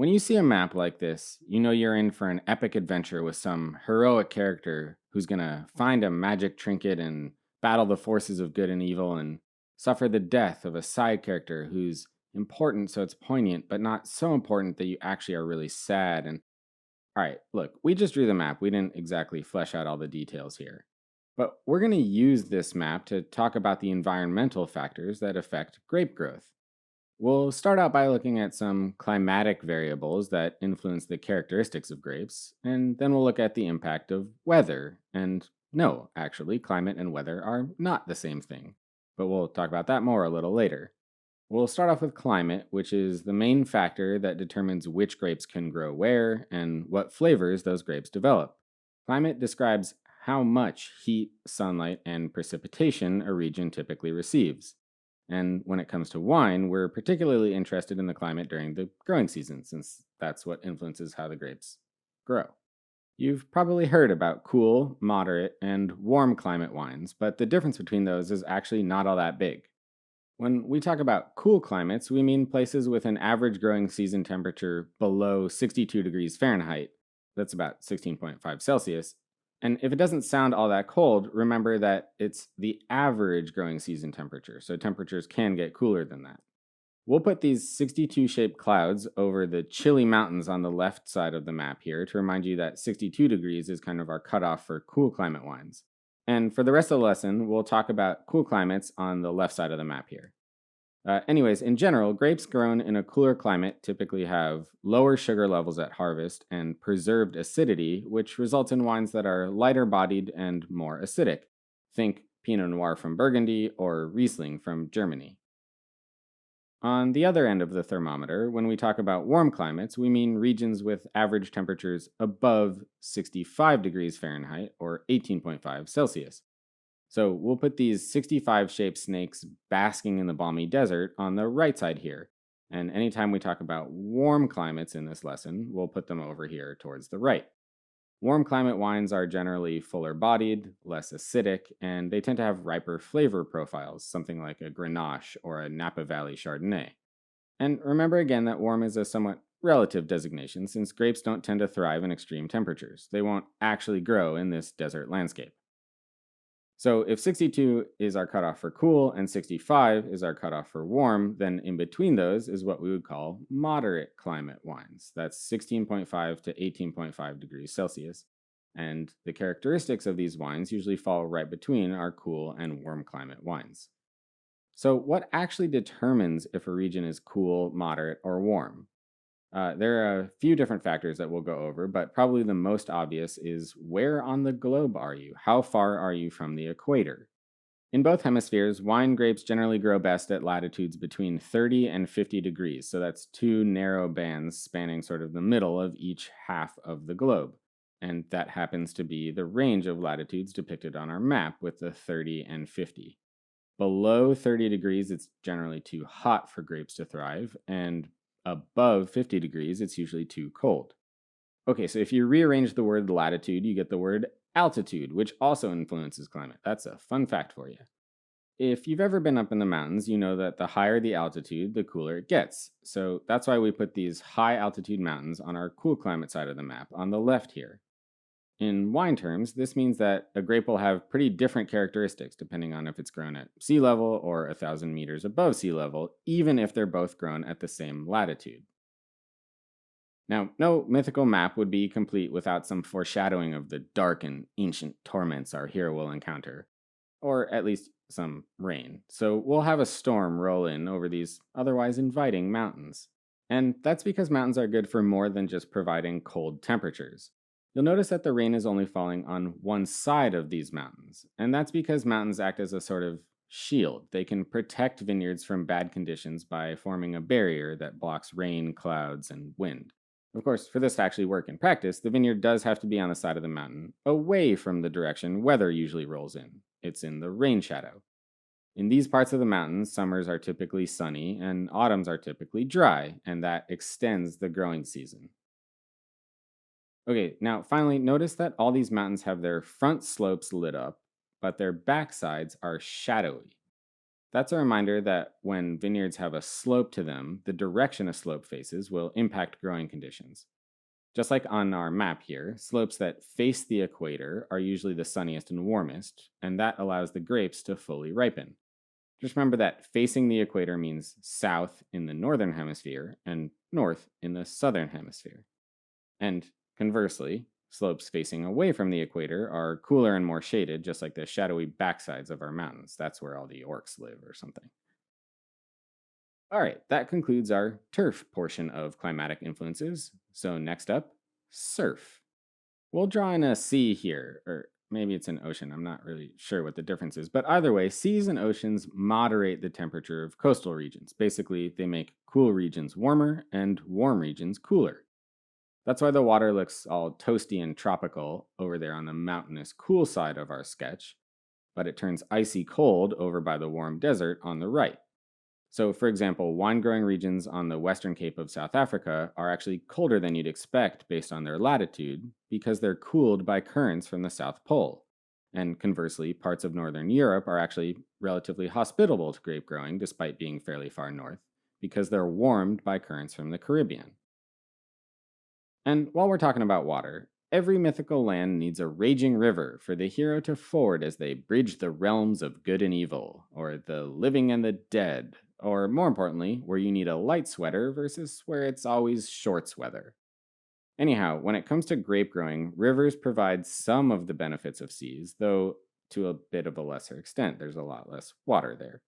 When you see a map like this, you know you're in for an epic adventure with some heroic character who's going to find a magic trinket and battle the forces of good and evil and suffer the death of a side character who's important so it's poignant, but not so important that you actually are really sad. And all right, look, we just drew the map. We didn't exactly flesh out all the details here. But we're going to use this map to talk about the environmental factors that affect grape growth. We'll start out by looking at some climatic variables that influence the characteristics of grapes, and then we'll look at the impact of weather. And no, actually, climate and weather are not the same thing, but we'll talk about that more a little later. We'll start off with climate, which is the main factor that determines which grapes can grow where and what flavors those grapes develop. Climate describes how much heat, sunlight, and precipitation a region typically receives. And when it comes to wine, we're particularly interested in the climate during the growing season, since that's what influences how the grapes grow. You've probably heard about cool, moderate, and warm climate wines, but the difference between those is actually not all that big. When we talk about cool climates, we mean places with an average growing season temperature below 62 degrees Fahrenheit. That's about 16.5 Celsius. And if it doesn't sound all that cold, remember that it's the average growing season temperature, so temperatures can get cooler than that. We'll put these 62 shaped clouds over the chilly mountains on the left side of the map here to remind you that 62 degrees is kind of our cutoff for cool climate wines. And for the rest of the lesson, we'll talk about cool climates on the left side of the map here. Anyways, in general, grapes grown in a cooler climate typically have lower sugar levels at harvest and preserved acidity, which results in wines that are lighter bodied and more acidic. Think Pinot Noir from Burgundy or Riesling from Germany. On the other end of the thermometer, when we talk about warm climates, we mean regions with average temperatures above 65 degrees Fahrenheit or 18.5 Celsius. So we'll put these 65 shaped snakes basking in the balmy desert on the right side here. And anytime we talk about warm climates in this lesson, we'll put them over here towards the right. Warm climate wines are generally fuller bodied, less acidic, and they tend to have riper flavor profiles, something like a Grenache or a Napa Valley Chardonnay. And remember again that warm is a somewhat relative designation since grapes don't tend to thrive in extreme temperatures. They won't actually grow in this desert landscape. So if 62 is our cutoff for cool and 65 is our cutoff for warm, then in between those is what we would call moderate climate wines. That's 16.5 to 18.5 degrees Celsius. And the characteristics of these wines usually fall right between our cool and warm climate wines. So what actually determines if a region is cool, moderate, or warm? There are a few different factors that we'll go over, but probably the most obvious is where on the globe are you? How far are you from the equator? In both hemispheres, wine grapes generally grow best at latitudes between 30 and 50 degrees, so that's two narrow bands spanning sort of the middle of each half of the globe. And that happens to be the range of latitudes depicted on our map with the 30 and 50. Below 30 degrees, it's generally too hot for grapes to thrive, and above 50 degrees, it's usually too cold. Okay, so if you rearrange the word latitude, you get the word altitude, which also influences climate. That's a fun fact for you. If you've ever been up in the mountains, you know that the higher the altitude, the cooler it gets. So that's why we put these high altitude mountains on our cool climate side of the map on the left here. In wine terms, this means that a grape will have pretty different characteristics depending on if it's grown at sea level or 1,000 meters above sea level, even if they're both grown at the same latitude. Now, no mythical map would be complete without some foreshadowing of the dark and ancient torments our hero will encounter, or at least some rain. So we'll have a storm roll in over these otherwise inviting mountains. And that's because mountains are good for more than just providing cold temperatures. You'll notice that the rain is only falling on one side of these mountains, and that's because mountains act as a sort of shield. They can protect vineyards from bad conditions by forming a barrier that blocks rain, clouds, and wind. Of course, for this to actually work in practice, the vineyard does have to be on the side of the mountain, away from the direction weather usually rolls in. It's in the rain shadow. In these parts of the mountains, summers are typically sunny and autumns are typically dry, and that extends the growing season. Okay, now finally, notice that all these mountains have their front slopes lit up, but their back sides are shadowy. That's a reminder that when vineyards have a slope to them, the direction a slope faces will impact growing conditions. Just like on our map here, slopes that face the equator are usually the sunniest and warmest, and that allows the grapes to fully ripen. Just remember that facing the equator means south in the northern hemisphere and north in the southern hemisphere. And conversely, slopes facing away from the equator are cooler and more shaded, just like the shadowy backsides of our mountains. That's where all the orcs live or something. All right, that concludes our turf portion of climatic influences. So next up, surf. We'll draw in a sea here, or maybe it's an ocean. I'm not really sure what the difference is. But either way, seas and oceans moderate the temperature of coastal regions. Basically, they make cool regions warmer and warm regions cooler. That's why the water looks all toasty and tropical over there on the mountainous cool side of our sketch, but it turns icy cold over by the warm desert on the right. So, for example, wine growing regions on the western cape of South Africa are actually colder than you'd expect based on their latitude because they're cooled by currents from the South Pole. And conversely, parts of northern Europe are actually relatively hospitable to grape growing despite being fairly far north because they're warmed by currents from the Caribbean. And while we're talking about water, every mythical land needs a raging river for the hero to ford as they bridge the realms of good and evil, or the living and the dead, or more importantly, where you need a light sweater versus where it's always shorts weather. Anyhow, when it comes to grape growing, rivers provide some of the benefits of seas, though to a bit of a lesser extent. There's a lot less water there.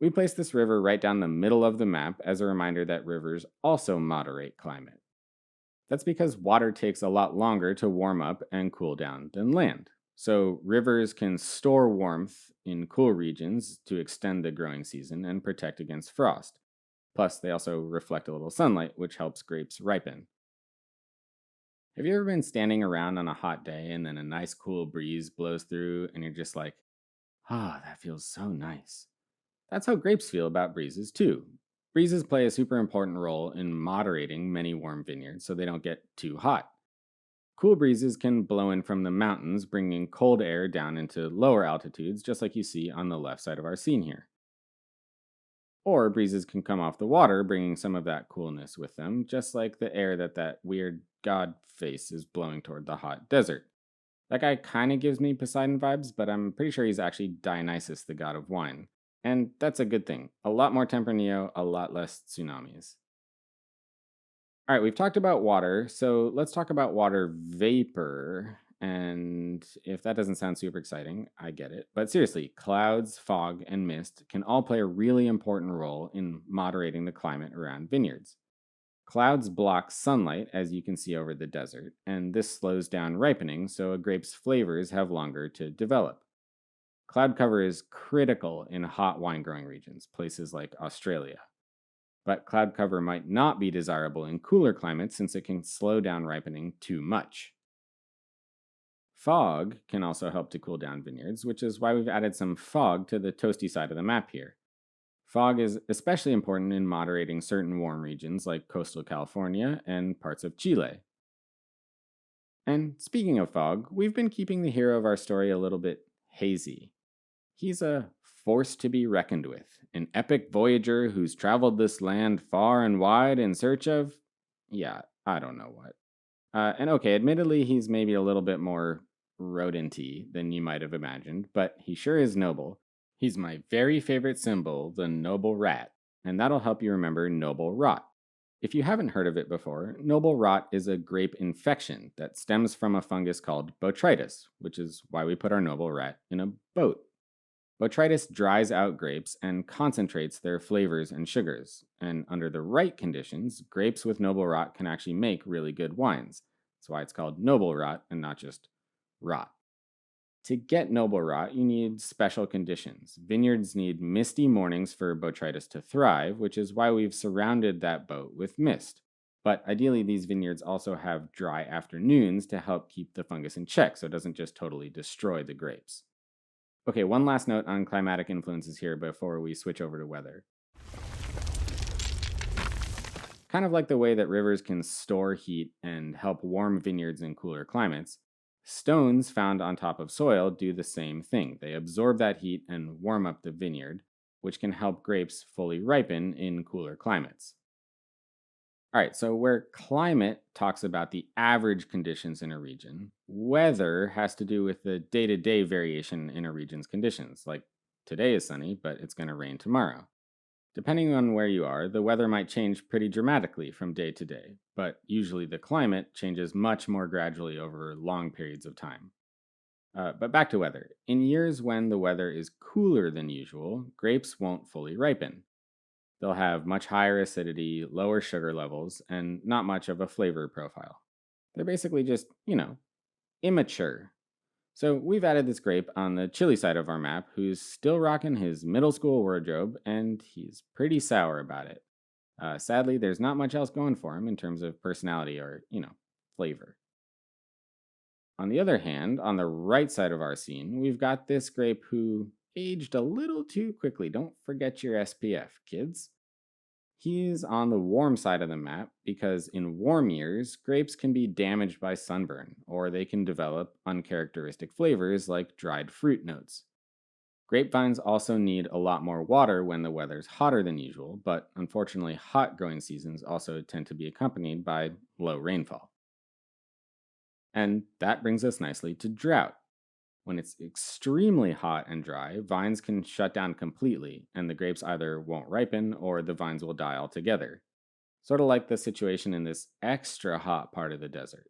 We place this river right down the middle of the map as a reminder that rivers also moderate climate. That's because water takes a lot longer to warm up and cool down than land. So, rivers can store warmth in cool regions to extend the growing season and protect against frost. Plus, they also reflect a little sunlight, which helps grapes ripen. Have you ever been standing around on a hot day and then a nice cool breeze blows through and you're just like, ah, that feels so nice? That's how grapes feel about breezes, too. Breezes play a super important role in moderating many warm vineyards so they don't get too hot. Cool breezes can blow in from the mountains, bringing cold air down into lower altitudes, just like you see on the left side of our scene here. Or breezes can come off the water, bringing some of that coolness with them, just like the air that weird god face is blowing toward the hot desert. That guy kind of gives me Poseidon vibes, but I'm pretty sure he's actually Dionysus, the god of wine. And that's a good thing. A lot more Tempranillo, a lot less tsunamis. All right, we've talked about water, so let's talk about water vapor. And if that doesn't sound super exciting, I get it. But seriously, clouds, fog, and mist can all play a really important role in moderating the climate around vineyards. Clouds block sunlight, as you can see over the desert, and this slows down ripening, so a grape's flavors have longer to develop. Cloud cover is critical in hot wine growing regions, places like Australia. But cloud cover might not be desirable in cooler climates since it can slow down ripening too much. Fog can also help to cool down vineyards, which is why we've added some fog to the toasty side of the map here. Fog is especially important in moderating certain warm regions like coastal California and parts of Chile. And speaking of fog, we've been keeping the hero of our story a little bit hazy. He's a force to be reckoned with, an epic voyager who's traveled this land far and wide in search of, yeah, I don't know what. And okay, admittedly, he's maybe a little bit more rodent-y than you might have imagined, but he sure is noble. He's my very favorite symbol, the noble rat, and that'll help you remember noble rot. If you haven't heard of it before, noble rot is a grape infection that stems from a fungus called botrytis, which is why we put our noble rat in a boat. Botrytis dries out grapes and concentrates their flavors and sugars, and under the right conditions, grapes with noble rot can actually make really good wines. That's why it's called noble rot and not just rot. To get noble rot, you need special conditions. Vineyards need misty mornings for botrytis to thrive, which is why we've surrounded that boat with mist. But ideally, these vineyards also have dry afternoons to help keep the fungus in check so it doesn't just totally destroy the grapes. Okay, one last note on climatic influences here before we switch over to weather. Kind of like the way that rivers can store heat and help warm vineyards in cooler climates, stones found on top of soil do the same thing. They absorb that heat and warm up the vineyard, which can help grapes fully ripen in cooler climates. All right, so where climate talks about the average conditions in a region, weather has to do with the day to day variation in a region's conditions. Like today is sunny, but it's going to rain tomorrow. Depending on where you are, the weather might change pretty dramatically from day to day, but usually the climate changes much more gradually over long periods of time. But back to weather. In years when the weather is cooler than usual, grapes won't fully ripen. They'll have much higher acidity, lower sugar levels, and not much of a flavor profile. They're basically just, immature. So we've added this grape on the chilly side of our map who's still rocking his middle school wardrobe, and he's pretty sour about it. Sadly, there's not much else going for him in terms of personality or, flavor. On the other hand, on the right side of our scene, we've got this grape who aged a little too quickly. Don't forget your SPF, kids. He's on the warm side of the map because in warm years, grapes can be damaged by sunburn, or they can develop uncharacteristic flavors like dried fruit notes. Grapevines also need a lot more water when the weather's hotter than usual, but unfortunately, hot growing seasons also tend to be accompanied by low rainfall. And that brings us nicely to drought. When it's extremely hot and dry, vines can shut down completely, and the grapes either won't ripen or the vines will die altogether. Sort of like the situation in this extra hot part of the desert.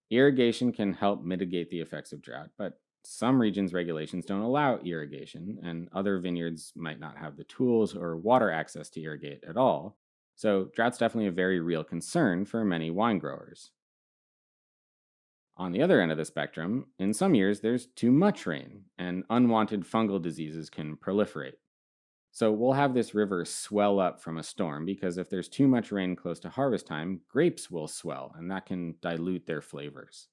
Irrigation can help mitigate the effects of drought, but some regions' regulations don't allow irrigation, and other vineyards might not have the tools or water access to irrigate at all. So, drought's definitely a very real concern for many wine growers. On the other end of the spectrum, in some years there's too much rain, and unwanted fungal diseases can proliferate. So we'll have this river swell up from a storm because if there's too much rain close to harvest time, grapes will swell, and that can dilute their flavors.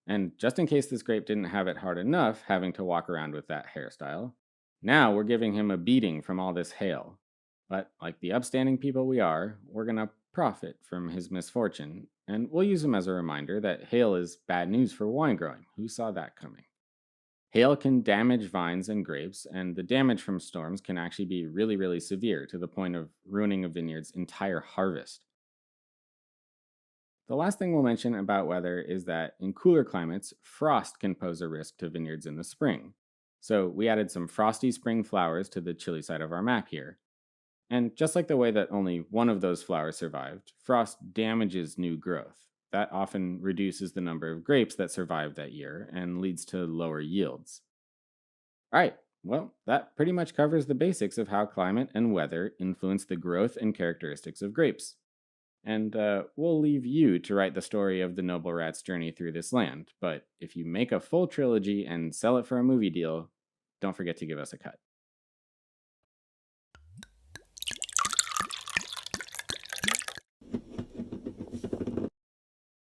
And just in case this grape didn't have it hard enough having to walk around with that hairstyle, now we're giving him a beating from all this hail. But like the upstanding people we are, we're going to profit from his misfortune, and we'll use him as a reminder that hail is bad news for wine growing. Who saw that coming? Hail can damage vines and grapes, and the damage from storms can actually be really, really severe to the point of ruining a vineyard's entire harvest. The last thing we'll mention about weather is that in cooler climates, frost can pose a risk to vineyards in the spring. So we added some frosty spring flowers to the chilly side of our map here. And just like the way that only one of those flowers survived, frost damages new growth. That often reduces the number of grapes that survive that year and leads to lower yields. All right, well, that pretty much covers the basics of how climate and weather influence the growth and characteristics of grapes. And we'll leave you to write the story of the noble rat's journey through this land. But if you make a full trilogy and sell it for a movie deal, don't forget to give us a cut.